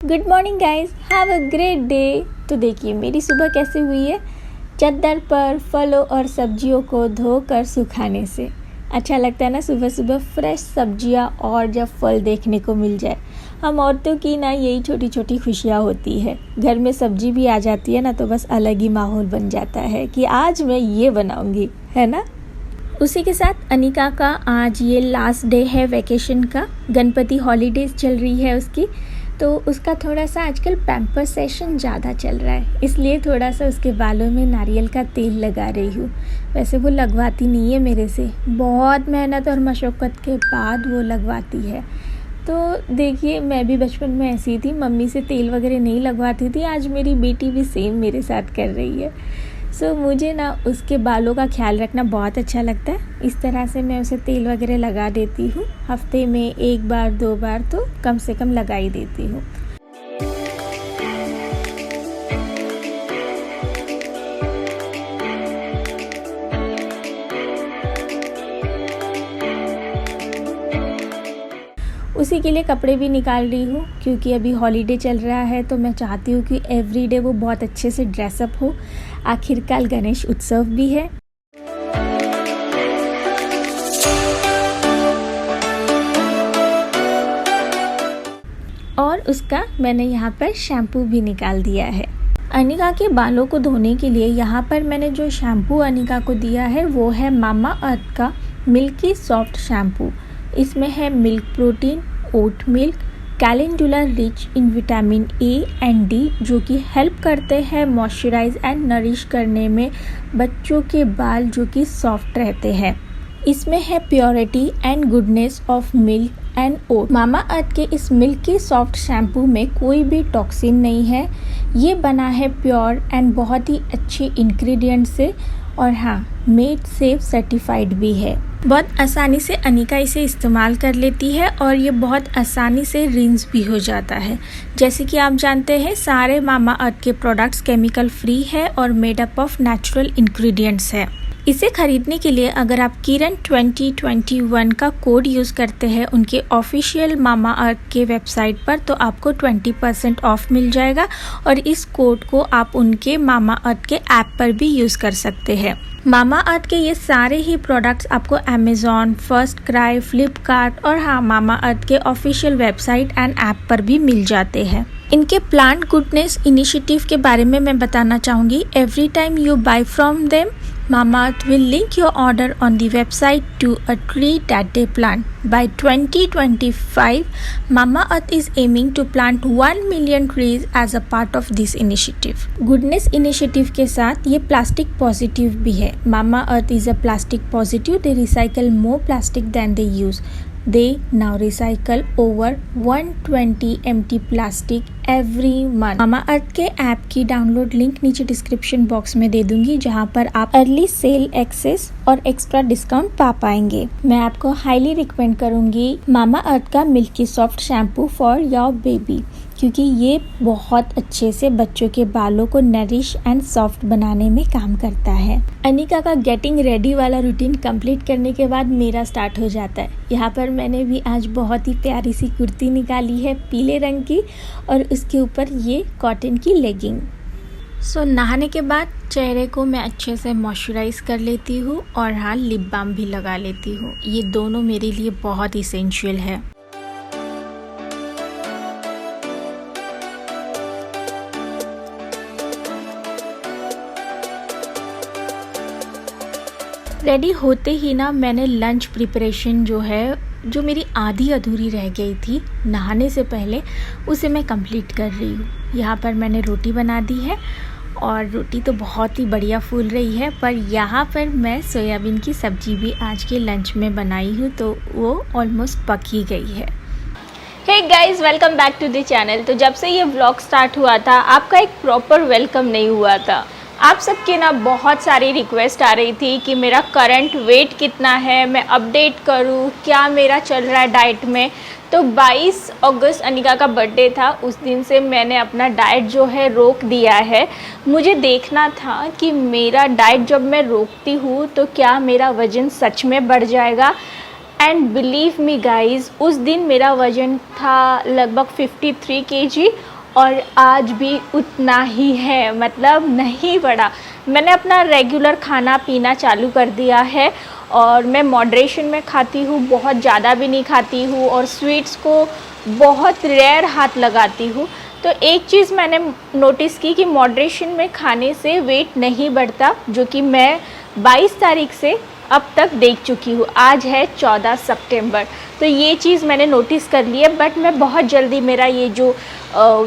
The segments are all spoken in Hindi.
Good morning guys, have a great day. तो देखिए मेरी सुबह कैसे हुई है। चद्दर पर फलों और सब्जियों को धोकर सुखाने से अच्छा लगता है ना। सुबह सुबह फ्रेश सब्जियां और जब फल देखने को मिल जाए, हम औरतों की ना यही छोटी छोटी खुशियां होती है। घर में सब्जी भी आ जाती है ना तो बस अलग ही माहौल बन जाता है कि आज मैं ये बनाऊंगी, है ना। उसी के साथ अनिका का आज ये लास्ट डे है वैकेशन का। गणपति हॉलीडेज चल रही है उसकी, तो उसका थोड़ा सा आजकल पैम्पर सेशन ज़्यादा चल रहा है, इसलिए थोड़ा सा उसके बालों में नारियल का तेल लगा रही हूँ। वैसे वो लगवाती नहीं है मेरे से, बहुत मेहनत और मशक्क़त के बाद वो लगवाती है। तो देखिए मैं भी बचपन में ऐसी थी, मम्मी से तेल वगैरह नहीं लगवाती थी। आज मेरी बेटी भी सेम मेरे साथ कर रही है। सो मुझे ना उसके बालों का ख्याल रखना बहुत अच्छा लगता है। इस तरह से मैं उसे तेल वगैरह लगा देती हूँ। हफ्ते में 1 बार 2 बार तो कम से कम लगा ही देती हूँ। उसी के लिए कपड़े भी निकाल रही हूँ, क्योंकि अभी हॉलीडे चल रहा है तो मैं चाहती हूँ कि एवरीडे वो बहुत अच्छे से ड्रेसअप हो। आखिरकार गणेश उत्सव भी है। और उसका मैंने यहाँ पर शैम्पू भी निकाल दिया है। अनिका के बालों को धोने के लिए यहाँ पर मैंने जो शैम्पू अनिका को दिया है वो है मामा अर्थ का मिल्की सॉफ्ट शैम्पू। इसमें है milk protein, oat milk, calendula rich in vitamin A and D, जो कि हेल्प करते हैं मॉइस्चराइज एंड नरिश करने में बच्चों के बाल जो कि सॉफ्ट रहते हैं। इसमें है purity and goodness of milk and oat. Mama Earth के इस मिल्की सॉफ्ट शैम्पू में कोई भी टॉक्सिन नहीं है। ये बना है प्योर एंड बहुत ही अच्छे इंग्रेडिएंट से, और हाँ मेड सेफ सर्टिफाइड भी है। बहुत आसानी से अनिका इसे इस्तेमाल कर लेती है और ये बहुत आसानी से रिंस भी हो जाता है। जैसे कि आप जानते हैं सारे मामा अर्थ के प्रोडक्ट्स केमिकल फ्री है और made up of natural ingredients है। इसे खरीदने के लिए अगर आप किरण 2021 का कोड यूज़ करते हैं उनके ऑफिशियल मामा अर्थ के वेबसाइट पर, तो आपको 20% ऑफ मिल जाएगा। और इस कोड को आप उनके मामा अर्थ के ऐप पर भी यूज़ कर सकते हैं। मामा अर्थ के ये सारे ही प्रोडक्ट्स आपको अमेज़ॉन, फर्स्ट क्राई, फ्लिपकार्ट और हाँ मामा अर्थ के ऑफिशियल वेबसाइट एंड ऐप पर भी मिल जाते हैं। इनके प्लांट गुडनेस इनिशिएटिव के बारे में मैं बताना चाहूँगी। Every time you buy from them, Mamaearth will link your order on the website to a tree that they plant. By 2025, Mamaearth is aiming to plant 1 million trees as a part of this initiative. Goodness initiative के साथ ये plastic positive भी है। Mamaearth is a plastic positive. They recycle more plastic than they use. They now recycle over 120 empty plastic every month. Mama Earth के ऐप की डाउनलोड लिंक नीचे डिस्क्रिप्शन बॉक्स में दे दूंगी, जहां पर आप अर्ली सेल एक्सेस और एक्स्ट्रा डिस्काउंट पा पाएंगे। मैं आपको हाईली रिकमेंड करूंगी मामा अर्थ का milky soft shampoo for your baby, क्योंकि ये बहुत अच्छे से बच्चों के बालों को नरिश एंड सॉफ्ट बनाने में काम करता है। अनिका का गेटिंग रेडी वाला रूटीन कंप्लीट करने के बाद मेरा स्टार्ट हो जाता है। यहाँ पर मैंने भी आज बहुत ही प्यारी सी कुर्ती निकाली है पीले रंग की, और उसके ऊपर ये कॉटन की लेगिंग। सो नहाने के बाद चेहरे को मैं अच्छे से मॉइस्चराइज कर लेती हूँ और हाँ लिप बाम भी लगा लेती हूँ। ये दोनों मेरे लिए बहुत इसेंशियल है। रेडी होते ही ना मैंने लंच प्रिपरेशन जो मेरी आधी अधूरी रह गई थी नहाने से पहले, उसे मैं कंप्लीट कर रही हूँ। यहाँ पर मैंने रोटी बना दी है और रोटी तो बहुत ही बढ़िया फूल रही है, पर यहाँ पर मैं सोयाबीन की सब्ज़ी भी आज के लंच में बनाई हूँ, तो वो ऑलमोस्ट पक ही गई है। Hey guys, welcome back to the channel. तो जब से ये व्लॉग स्टार्ट हुआ था आपका एक प्रॉपर वेलकम नहीं हुआ था। आप सबकी ना बहुत सारी रिक्वेस्ट आ रही थी कि मेरा करंट वेट कितना है, मैं अपडेट करूं, क्या मेरा चल रहा है डाइट में। तो 22 अगस्त अनिका का बर्थडे था, उस दिन से मैंने अपना डाइट जो है रोक दिया है। मुझे देखना था कि मेरा डाइट जब मैं रोकती हूँ तो क्या मेरा वज़न सच में बढ़ जाएगा। एंड बिलीव मी गाइज़, उस दिन मेरा वज़न था लगभग 53 kg और आज भी उतना ही है, मतलब नहीं बढ़ा। मैंने अपना रेगुलर खाना पीना चालू कर दिया है और मैं मॉडरेशन में खाती हूँ, बहुत ज़्यादा भी नहीं खाती हूँ और स्वीट्स को बहुत रेयर हाथ लगाती हूँ। तो एक चीज़ मैंने नोटिस की कि मॉडरेशन में खाने से वेट नहीं बढ़ता, जो कि मैं 22 तारीख से अब तक देख चुकी हूँ। आज है 14 सितंबर, तो ये चीज़ मैंने नोटिस कर ली है। बट मैं बहुत जल्दी मेरा ये जो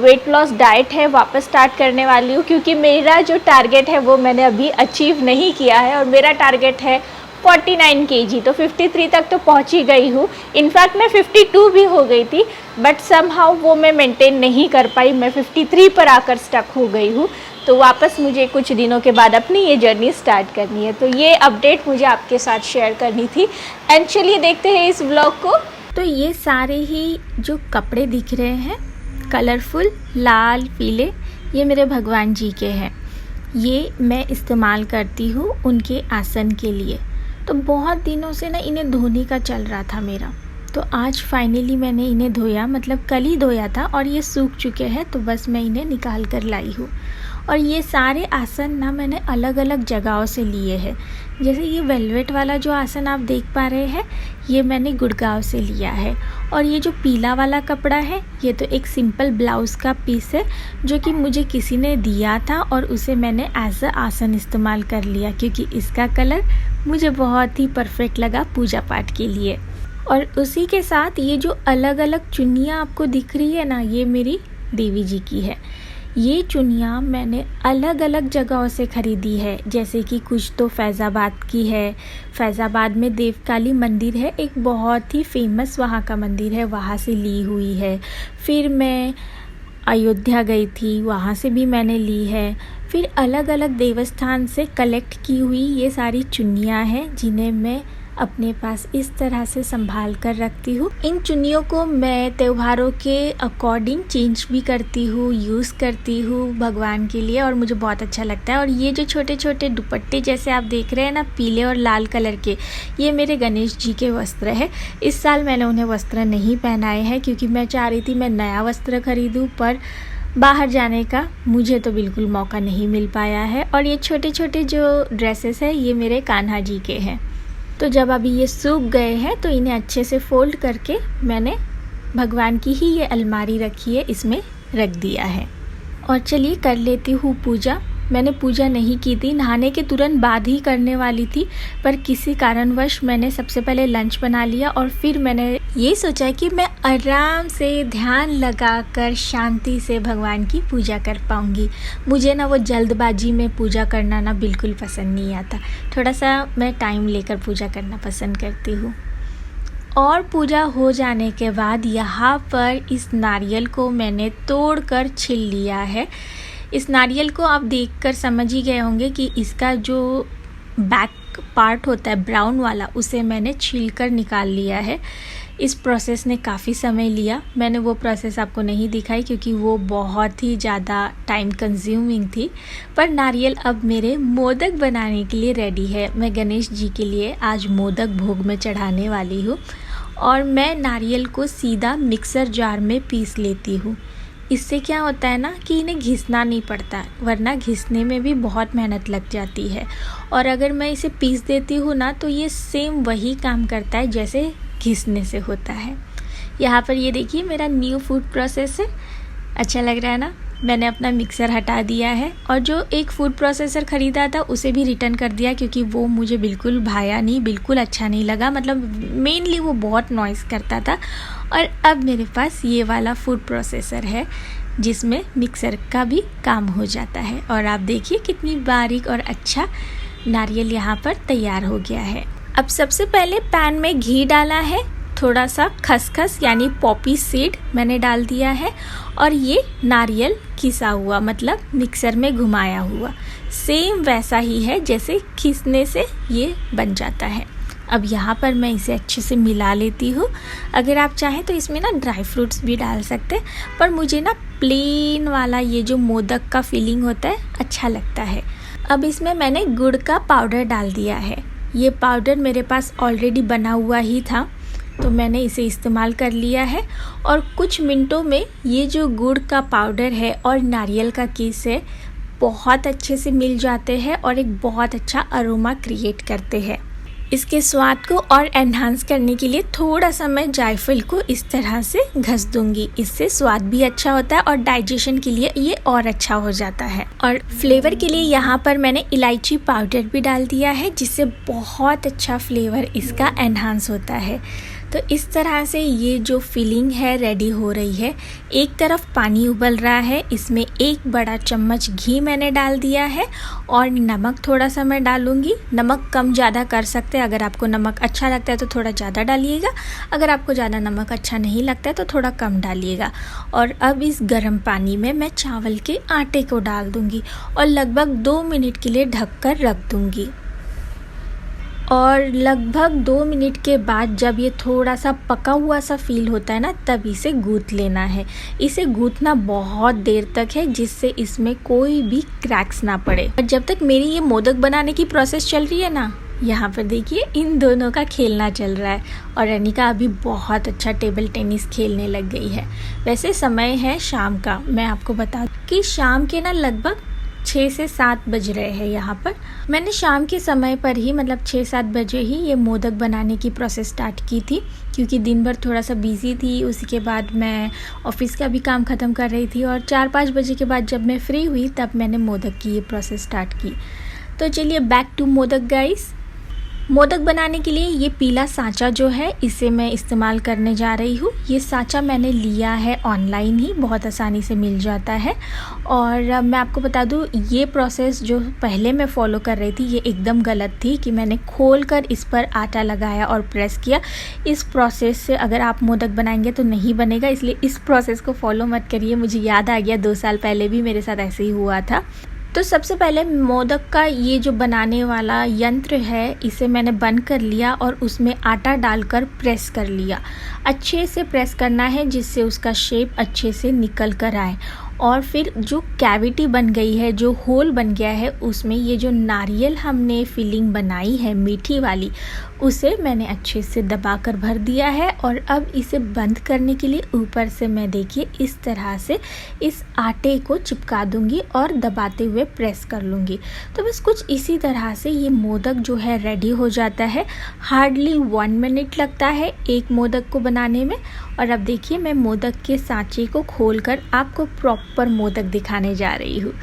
वेट लॉस डाइट है वापस स्टार्ट करने वाली हूँ, क्योंकि मेरा जो टारगेट है वो मैंने अभी अचीव नहीं किया है और मेरा टारगेट है 49 kg। तो 53 तक तो पहुँच ही गई हूँ। इनफैक्ट मैं 52 भी हो गई थी, बट समहाउ वो मैं मेंटेन नहीं कर पाई, मैं 53 पर आकर स्टक हो गई हूँ। तो वापस मुझे कुछ दिनों के बाद अपनी ये जर्नी स्टार्ट करनी है। तो ये अपडेट मुझे आपके साथ शेयर करनी थी। एंड चलिए देखते हैं इस व्लॉग को। तो ये सारे ही जो कपड़े दिख रहे हैं कलरफुल लाल पीले, ये मेरे भगवान जी के हैं। ये मैं इस्तेमाल करती हूँ उनके आसन के लिए। तो बहुत दिनों से ना इन्हें धोने का चल रहा था मेरा, तो आज फाइनली मैंने इन्हें धोया, मतलब कल ही धोया था और ये सूख चुके हैं, तो बस मैं इन्हें निकाल कर लाई हूँ। और ये सारे आसन ना मैंने अलग अलग जगहों से लिए हैं। जैसे ये वेलवेट वाला जो आसन आप देख पा रहे हैं, ये मैंने गुड़गांव से लिया है। और ये जो पीला वाला कपड़ा है, ये तो एक सिंपल ब्लाउज़ का पीस है जो कि मुझे किसी ने दिया था और उसे मैंने एज अ आसन इस्तेमाल कर लिया, क्योंकि इसका कलर मुझे बहुत ही परफेक्ट लगा पूजा पाठ के लिए। और उसी के साथ ये जो अलग अलग चुन्नियाँ आपको दिख रही है ना, ये मेरी देवी जी की है। ये चुन्नियाँ मैंने अलग अलग जगहों से ख़रीदी है, जैसे कि कुछ तो फैज़ाबाद की है। फैज़ाबाद में देवकाली मंदिर है, एक बहुत ही फेमस वहाँ का मंदिर है, वहाँ से ली हुई है। फिर मैं अयोध्या गई थी, वहाँ से भी मैंने ली है। फिर अलग अलग देवस्थान से कलेक्ट की हुई ये सारी चुन्नियाँ हैं, जिन्हें मैं अपने पास इस तरह से संभाल कर रखती हूँ। इन चुन्नियों को मैं त्योहारों के अकॉर्डिंग चेंज भी करती हूँ, यूज़ करती हूँ भगवान के लिए, और मुझे बहुत अच्छा लगता है। और ये जो छोटे छोटे दुपट्टे जैसे आप देख रहे हैं ना, पीले और लाल कलर के, ये मेरे गणेश जी के वस्त्र है। इस साल मैंने उन्हें वस्त्र नहीं पहनाए हैं, क्योंकि मैं चाह रही थी मैं नया वस्त्र खरीदूँ, पर बाहर जाने का मुझे तो बिल्कुल मौका नहीं मिल पाया है। और ये छोटे छोटे जो ड्रेसेस हैं, ये मेरे कान्हा जी के हैं। तो जब अभी ये सूख गए हैं तो इन्हें अच्छे से फोल्ड करके मैंने भगवान की ही ये अलमारी रखी है, इसमें रख दिया है। और चलिए कर लेती हूँ पूजा। मैंने पूजा नहीं की थी, नहाने के तुरंत बाद ही करने वाली थी, पर किसी कारणवश मैंने सबसे पहले लंच बना लिया और फिर मैंने ये सोचा कि मैं आराम से ध्यान लगाकर शांति से भगवान की पूजा कर पाऊँगी। मुझे ना वो जल्दबाजी में पूजा करना ना बिल्कुल पसंद नहीं आता, थोड़ा सा मैं टाइम लेकर पूजा करना पसंद करती हूँ। और पूजा हो जाने के बाद यहाँ पर इस नारियल को मैंने तोड़कर छिल लिया है। इस नारियल को आप देखकर समझ ही गए होंगे कि इसका जो बैक पार्ट होता है ब्राउन वाला, उसे मैंने छीलकर निकाल लिया है। इस प्रोसेस ने काफ़ी समय लिया, मैंने वो प्रोसेस आपको नहीं दिखाई क्योंकि वो बहुत ही ज़्यादा टाइम कंज्यूमिंग थी। पर नारियल अब मेरे मोदक बनाने के लिए रेडी है। मैं गणेश जी के लिए आज मोदक भोग में चढ़ाने वाली हूँ और मैं नारियल को सीधा मिक्सर जार में पीस लेती हूँ। इससे क्या होता है ना कि इन्हें घिसना नहीं पड़ता, वरना घिसने में भी बहुत मेहनत लग जाती है। और अगर मैं इसे पीस देती हूँ ना, तो ये सेम वही काम करता है जैसे घिसने से होता है। यहाँ पर ये देखिए मेरा न्यू फूड प्रोसेसर, अच्छा लग रहा है ना। मैंने अपना मिक्सर हटा दिया है और जो एक फूड प्रोसेसर ख़रीदा था उसे भी रिटर्न कर दिया, क्योंकि वो मुझे बिल्कुल भाया नहीं, बिल्कुल अच्छा नहीं लगा। मतलब मेनली वो बहुत नॉइज़ करता था। और अब मेरे पास ये वाला फूड प्रोसेसर है जिसमें मिक्सर का भी काम हो जाता है। और आप देखिए कितनी बारीक और अच्छा नारियल यहाँ पर तैयार हो गया है। अब सबसे पहले पैन में घी डाला है, थोड़ा सा खसखस यानी पॉपी सीड मैंने डाल दिया है, और ये नारियल घिसा हुआ मतलब मिक्सर में घुमाया हुआ सेम वैसा ही है जैसे घिसने से ये बन जाता है। अब यहाँ पर मैं इसे अच्छे से मिला लेती हूँ। अगर आप चाहें तो इसमें ना ड्राई फ्रूट्स भी डाल सकते हैं, पर मुझे ना प्लेन वाला ये जो मोदक का फीलिंग होता है अच्छा लगता है। अब इसमें मैंने गुड़ का पाउडर डाल दिया है। ये पाउडर मेरे पास ऑलरेडी बना हुआ ही था, तो मैंने इसे इस्तेमाल कर लिया है और कुछ मिनटों में ये जो गुड़ का पाउडर है और नारियल का किस है बहुत अच्छे से मिल जाते हैं और एक बहुत अच्छा अरोमा क्रिएट करते हैं। इसके स्वाद को और एनहांस करने के लिए थोड़ा सा मैं जायफल को इस तरह से घस दूंगी। इससे स्वाद भी अच्छा होता है और डाइजेशन के लिए ये और अच्छा हो जाता है। और फ्लेवर के लिए यहाँ पर मैंने इलायची पाउडर भी डाल दिया है, जिससे बहुत अच्छा फ्लेवर इसका एनहांस होता है। तो इस तरह से ये जो फिलिंग है रेडी हो रही है। एक तरफ पानी उबल रहा है, इसमें 1 बड़ा चम्मच घी मैंने डाल दिया है और नमक थोड़ा सा मैं डालूंगी। नमक कम ज़्यादा कर सकते हैं, अगर आपको नमक अच्छा लगता है तो थोड़ा ज़्यादा डालिएगा, अगर आपको ज़्यादा नमक अच्छा नहीं लगता है तो थोड़ा कम डालिएगा। और अब इस गर्म पानी में मैं चावल के आटे को डाल दूँगी और लगभग 2 मिनट के लिए ढक कर रख दूँगी। और लगभग 2 मिनट के बाद जब ये थोड़ा सा पका हुआ सा फील होता है ना, तब इसे गूँथ लेना है। इसे गूँथना बहुत देर तक है, जिससे इसमें कोई भी क्रैक्स ना पड़े। और जब तक मेरी ये मोदक बनाने की प्रोसेस चल रही है ना, यहाँ पर देखिए इन दोनों का खेलना चल रहा है और अनिका अभी बहुत अच्छा टेबल टेनिस खेलने लग गई है। वैसे समय है शाम का, मैं आपको बता दूँ कि शाम के ना लगभग 6 से 7 बज रहे हैं। यहाँ पर मैंने शाम के समय पर ही मतलब 6-7 बजे ही ये मोदक बनाने की प्रोसेस स्टार्ट की थी, क्योंकि दिन भर थोड़ा सा बिजी थी। उसी के बाद मैं ऑफिस का भी काम ख़त्म कर रही थी और 4-5 बजे के बाद जब मैं फ्री हुई तब मैंने मोदक की ये प्रोसेस स्टार्ट की। तो चलिए back to modak guys. Modak बनाने के लिए ये पीला सांचा जो है इसे मैं इस्तेमाल करने जा रही हूँ। ये सांचा मैंने लिया है ऑनलाइन ही, बहुत आसानी से मिल जाता है। और मैं आपको बता दूँ ये प्रोसेस जो पहले मैं फ़ॉलो कर रही थी ये एकदम गलत थी, कि मैंने खोल कर इस पर आटा लगाया और प्रेस किया। इस प्रोसेस से अगर आप मोदक बनाएंगे तो नहीं बनेगा, इसलिए इस प्रोसेस को फॉलो मत करिए। मुझे याद आ गया 2 साल पहले भी मेरे साथ ऐसे ही हुआ था। तो सबसे पहले मोदक का ये जो बनाने वाला यंत्र है इसे मैंने बंद कर लिया और उसमें आटा डालकर प्रेस कर लिया। अच्छे से प्रेस करना है जिससे उसका शेप अच्छे से निकल कर आए। और फिर जो कैविटी बन गई है, जो होल बन गया है, उसमें ये जो नारियल हमने फिलिंग बनाई है मीठी वाली, उसे मैंने अच्छे से दबाकर भर दिया है। और अब इसे बंद करने के लिए ऊपर से मैं देखिए इस तरह से इस आटे को चिपका दूंगी और दबाते हुए प्रेस कर लूँगी। तो बस कुछ इसी तरह से ये मोदक जो है रेडी हो जाता है। हार्डली 1 मिनट लगता है एक मोदक को बनाने में। और अब देखिए मैं मोदक के सांचे को खोलकर आपको प्रॉपर मोदक दिखाने जा रही हूँ।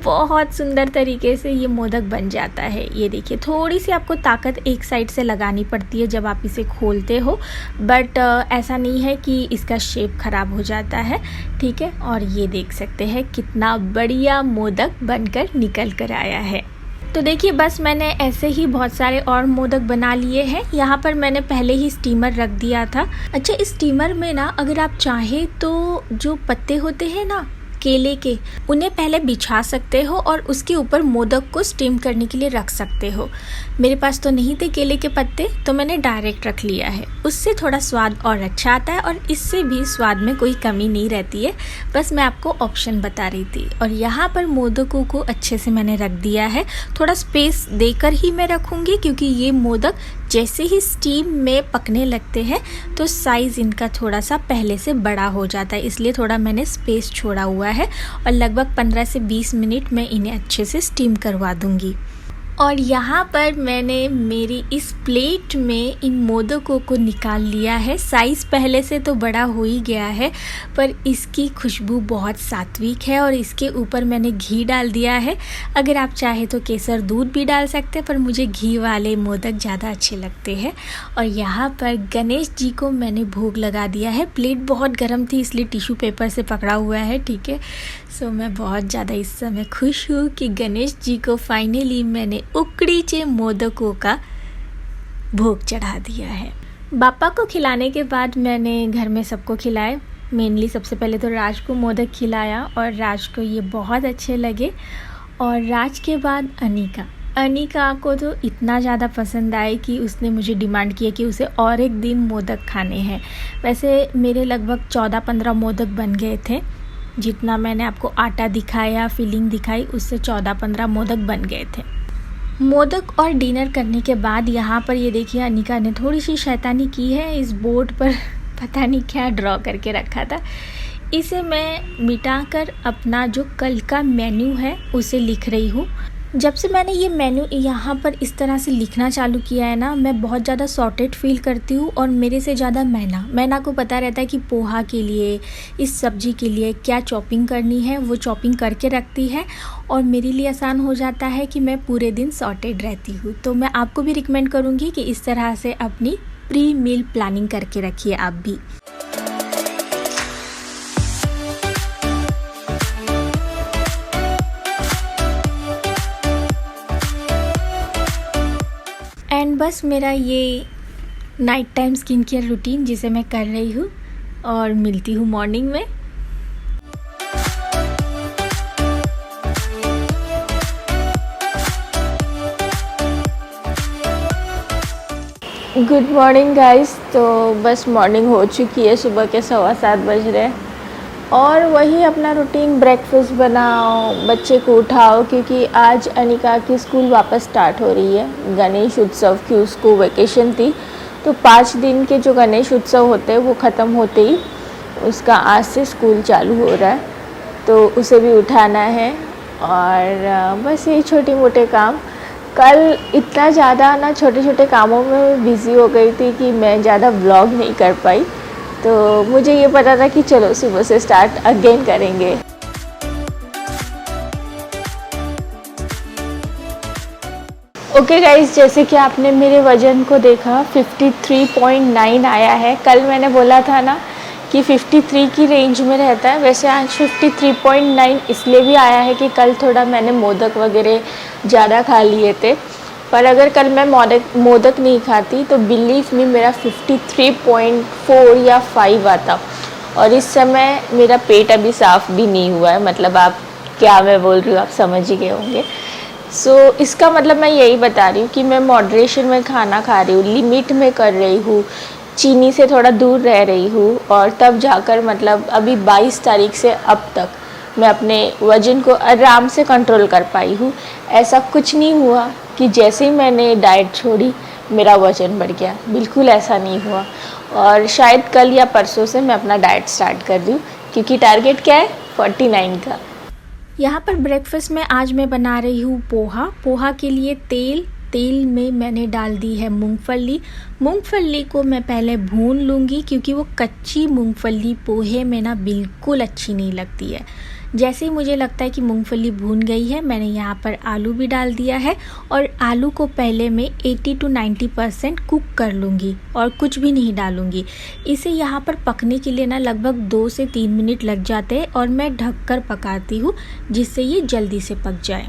बहुत सुंदर तरीके से ये मोदक बन जाता है। ये देखिए थोड़ी सी आपको ताकत एक साइड से लगानी पड़ती है जब आप इसे खोलते हो, बट ऐसा नहीं है कि इसका शेप खराब हो जाता है, ठीक है। और ये देख सकते हैं कितना बढ़िया मोदक बनकर निकल कर आया है। तो देखिए बस मैंने ऐसे ही बहुत सारे और मोदक बना लिए हैं। यहाँ पर मैंने पहले ही स्टीमर रख दिया था। अच्छा, इस स्टीमर में ना अगर आप चाहे तो जो पत्ते होते हैं ना केले के, उन्हें पहले बिछा सकते हो और उसके ऊपर मोदक को स्टीम करने के लिए रख सकते हो। मेरे पास तो नहीं थे केले के पत्ते, तो मैंने डायरेक्ट रख लिया है। उससे थोड़ा स्वाद और अच्छा आता है और इससे भी स्वाद में कोई कमी नहीं रहती है। बस मैं आपको ऑप्शन बता रही थी। और यहाँ पर मोदकों को अच्छे से मैंने रख दिया है। थोड़ा स्पेस देकर ही मैं रखूँगी, क्योंकि ये मोदक जैसे ही स्टीम में पकने लगते हैं तो साइज़ इनका थोड़ा सा पहले से बड़ा हो जाता है, इसलिए थोड़ा मैंने स्पेस छोड़ा हुआ है। और लगभग 15 से 20 मिनट में इन्हें अच्छे से स्टीम करवा दूंगी। और यहाँ पर मैंने मेरी इस प्लेट में इन मोदकों को निकाल लिया है। साइज़ पहले से तो बड़ा हो ही गया है, पर इसकी खुशबू बहुत सात्विक है। और इसके ऊपर मैंने घी डाल दिया है। अगर आप चाहे तो केसर दूध भी डाल सकते हैं, पर मुझे घी वाले मोदक ज़्यादा अच्छे लगते हैं। और यहाँ पर गणेश जी को मैंने भोग लगा दिया है। प्लेट बहुत गर्म थी इसलिए टिश्यू पेपर से पकड़ा हुआ है, ठीक है। सो मैं बहुत ज़्यादा इस समय खुश हूँ कि गणेश जी को फाइनली मैंने उकड़ीचे मोदकों का भोग चढ़ा दिया है। बापा को खिलाने के बाद मैंने घर में सबको खिलाए। मेनली सबसे पहले तो राज को मोदक खिलाया और राज को ये बहुत अच्छे लगे। और राज के बाद अनिका को तो इतना ज़्यादा पसंद आए कि उसने मुझे डिमांड किया कि उसे और एक दिन मोदक खाने हैं। वैसे मेरे लगभग 14-15 मोदक बन गए थे। जितना मैंने आपको आटा दिखाया, फिलिंग दिखाई, उससे 14-15 मोदक बन गए थे। मोदक और डिनर करने के बाद यहाँ पर ये देखिए अनिका ने थोड़ी सी शैतानी की है। इस बोर्ड पर पता नहीं क्या ड्रॉ करके रखा था, इसे मैं मिटाकर अपना जो कल का मेन्यू है उसे लिख रही हूँ। जब से मैंने ये मेन्यू यहाँ पर इस तरह से लिखना चालू किया है ना, मैं बहुत ज़्यादा सॉर्टेड फील करती हूँ। और मेरे से ज़्यादा मैना को पता रहता है कि पोहा के लिए, इस सब्ज़ी के लिए क्या चॉपिंग करनी है, वो चॉपिंग करके रखती है और मेरे लिए आसान हो जाता है कि मैं पूरे दिन सॉर्टेड रहती हूँ। तो मैं आपको भी रिकमेंड करूँगी कि इस तरह से अपनी प्री मील प्लानिंग करके रखिए आप भी। एंड बस मेरा ये night time skin care routine जिसे मैं कर रही हूँ और मिलती हूँ मॉर्निंग में। Good morning guys. तो बस मॉर्निंग हो चुकी है, सुबह के 7:15 बज रहे हैं और वही अपना रूटीन, ब्रेकफास्ट बनाओ, बच्चे को उठाओ क्योंकि आज अनिका की स्कूल वापस स्टार्ट हो रही है। गणेश उत्सव की उसको वैकेशन थी, तो 5 दिन के जो गणेश उत्सव होते हैं वो ख़त्म होते ही उसका आज से स्कूल चालू हो रहा है, तो उसे भी उठाना है। और बस यही छोटे मोटे काम। कल इतना ज़्यादा ना छोटे छोटे कामों में बिज़ी हो गई थी कि मैं ज़्यादा व्लॉग नहीं कर पाई। तो मुझे ये पता था कि चलो सुबह से स्टार्ट अगेन करेंगे। ओके गाइस, जैसे कि आपने मेरे वज़न को देखा 53.9 आया है। कल मैंने बोला था ना कि 53 की रेंज में रहता है, वैसे आज 53.9 इसलिए भी आया है कि कल थोड़ा मैंने मोदक वगैरह ज़्यादा खा लिए थे। पर अगर कल मैं मोदक नहीं खाती तो बिलीव मी मेरा 53.4 या 5 आता। और इस समय मेरा पेट अभी साफ़ भी नहीं हुआ है, मतलब आप क्या मैं बोल रही हूँ आप समझ ही गए होंगे। सो इसका मतलब मैं यही बता रही हूँ कि मैं मॉडरेशन में खाना खा रही हूँ, लिमिट में कर रही हूँ, चीनी से थोड़ा दूर रह रही हूँ। और तब जाकर मतलब अभी 22 तारीख से अब तक मैं अपने वज़न को आराम से कंट्रोल कर पाई हूँ। ऐसा कुछ नहीं हुआ कि जैसे ही मैंने डाइट छोड़ी मेरा वज़न बढ़ गया, बिल्कुल ऐसा नहीं हुआ। और शायद कल या परसों से मैं अपना डाइट स्टार्ट कर दूँ क्योंकि टारगेट क्या है 49 का। यहाँ पर ब्रेकफास्ट में आज मैं बना रही हूँ पोहा के लिए तेल में मैंने डाल दी है मूंगफली को मैं पहले भून लूँगी क्योंकि वो कच्ची मूंगफली पोहे में ना बिल्कुल अच्छी नहीं लगती है। जैसे ही मुझे लगता है कि मूंगफली भून गई है, मैंने यहाँ पर आलू भी डाल दिया है और आलू को पहले मैं 80 to 90% कुक कर लूँगी और कुछ भी नहीं डालूँगी। इसे यहाँ पर पकने के लिए ना लगभग 2 से 3 मिनट लग जाते हैं और मैं ढककर पकाती हूँ जिससे ये जल्दी से पक जाए।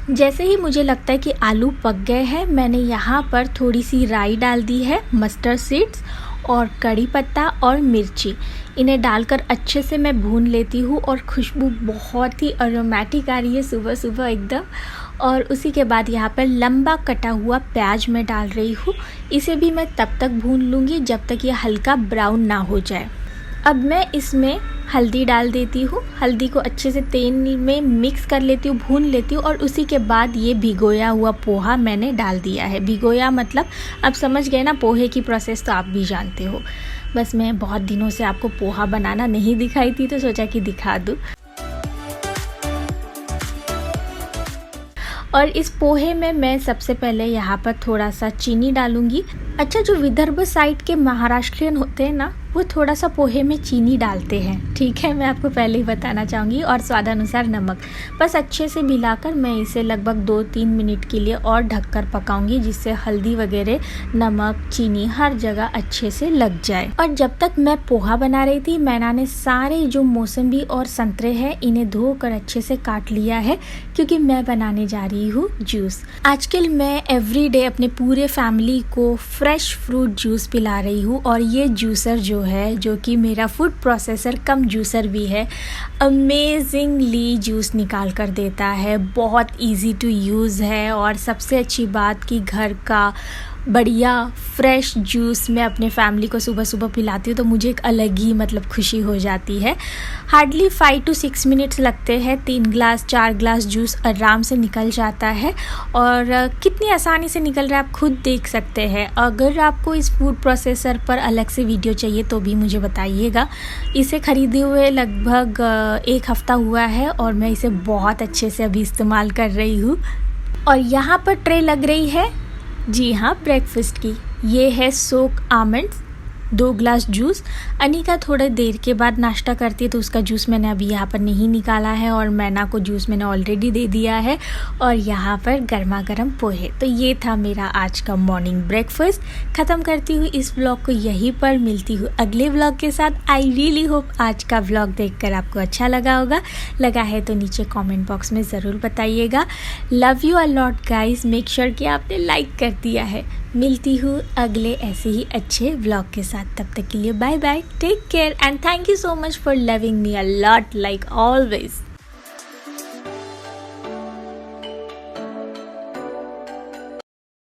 जैसे ही मुझे लगता है कि आलू पक गए हैं, मैंने यहाँ पर थोड़ी सी राई डाल दी है, मस्टर्ड सीड्स और कड़ी पत्ता और मिर्ची, इन्हें डालकर अच्छे से मैं भून लेती हूँ और खुशबू बहुत ही अरोमेटिक आ रही है सुबह सुबह एकदम। और उसी के बाद यहाँ पर लंबा कटा हुआ प्याज मैं डाल रही हूँ। इसे भी मैं तब तक भून लूँगी जब तक ये हल्का ब्राउन ना हो जाए। अब मैं इसमें हल्दी डाल देती हूँ, हल्दी को अच्छे से तेल में मिक्स कर लेती हूँ, भून लेती हूँ और उसी के बाद ये भिगोया हुआ पोहा मैंने डाल दिया है। भिगोया मतलब अब समझ गए ना, पोहे की प्रोसेस तो आप भी जानते हो। बस मैं बहुत दिनों से आपको पोहा बनाना नहीं दिखाई थी तो सोचा कि दिखा दूँ। और इस पोहे में मैं सबसे पहले यहाँ पर थोड़ा सा चीनी डालूंगी। अच्छा, जो विदर्भ साइड के महाराष्ट्रियन होते हैं ना, वो थोड़ा सा पोहे में चीनी डालते हैं, ठीक है, मैं आपको पहले ही बताना चाहूँगी। और स्वादानुसार नमक। बस अच्छे से मिलाकर मैं इसे लगभग 2-3 मिनट के लिए और ढककर पकाऊंगी जिससे हल्दी वगैरह, नमक, चीनी हर जगह अच्छे से लग जाए। और जब तक मैं पोहा बना रही थी, मैंने सारे जो मौसम्बी और संतरे हैं इन्हें धोकर अच्छे से काट लिया है क्योंकि मैं बनाने जा रही हूँ जूस। आजकल मैं एवरीडे अपने पूरे फैमिली को फ्रेश फ्रूट जूस पिला रही हूँ और ये जूसर जो कि मेरा फूड प्रोसेसर कम जूसर भी है, अमेजिंगली जूस निकाल कर देता है। बहुत इजी टू यूज़ है और सबसे अच्छी बात कि घर का बढ़िया फ्रेश जूस मैं अपने फैमिली को सुबह सुबह पिलाती हूँ तो मुझे एक अलग ही खुशी हो जाती है। हार्डली 5 to 6 मिनट्स लगते हैं, 3 ग्लास 4 ग्लास जूस आराम से निकल जाता है और कितनी आसानी से निकल रहा है आप खुद देख सकते हैं। अगर आपको इस फूड प्रोसेसर पर अलग से वीडियो चाहिए तो भी मुझे बताइएगा। इसे ख़रीदे हुए लगभग 1 हफ़्ता हुआ है और मैं इसे बहुत अच्छे से अभी इस्तेमाल कर रही हूँ। और यहाँ पर ट्रे लग रही है, जी हाँ, ब्रेकफास्ट की। ये है सोक आमंड्स, 2 ग्लास जूस। अनिका थोड़ा देर के बाद नाश्ता करती है तो उसका जूस मैंने अभी यहाँ पर नहीं निकाला है और मैना को जूस मैंने ऑलरेडी दे दिया है। और यहाँ पर गर्मा गर्म पोहे। तो ये था मेरा आज का मॉर्निंग ब्रेकफास्ट। ख़त्म करती हूँ इस व्लॉग को यहीं पर, मिलती हूँ अगले व्लॉग के साथ। आई रियली होप आज का व्लॉग देखकर आपको अच्छा लगा होगा। लगा है तो नीचे कमेंट बॉक्स में ज़रूर बताइएगा। Love you a lot guys, make sure कि आपने लाइक कर दिया है। मिलती हूँ अगले ऐसे ही अच्छे व्लॉग के साथ। तब तक के लिए bye bye, take care and thank you so much for loving me a lot like always.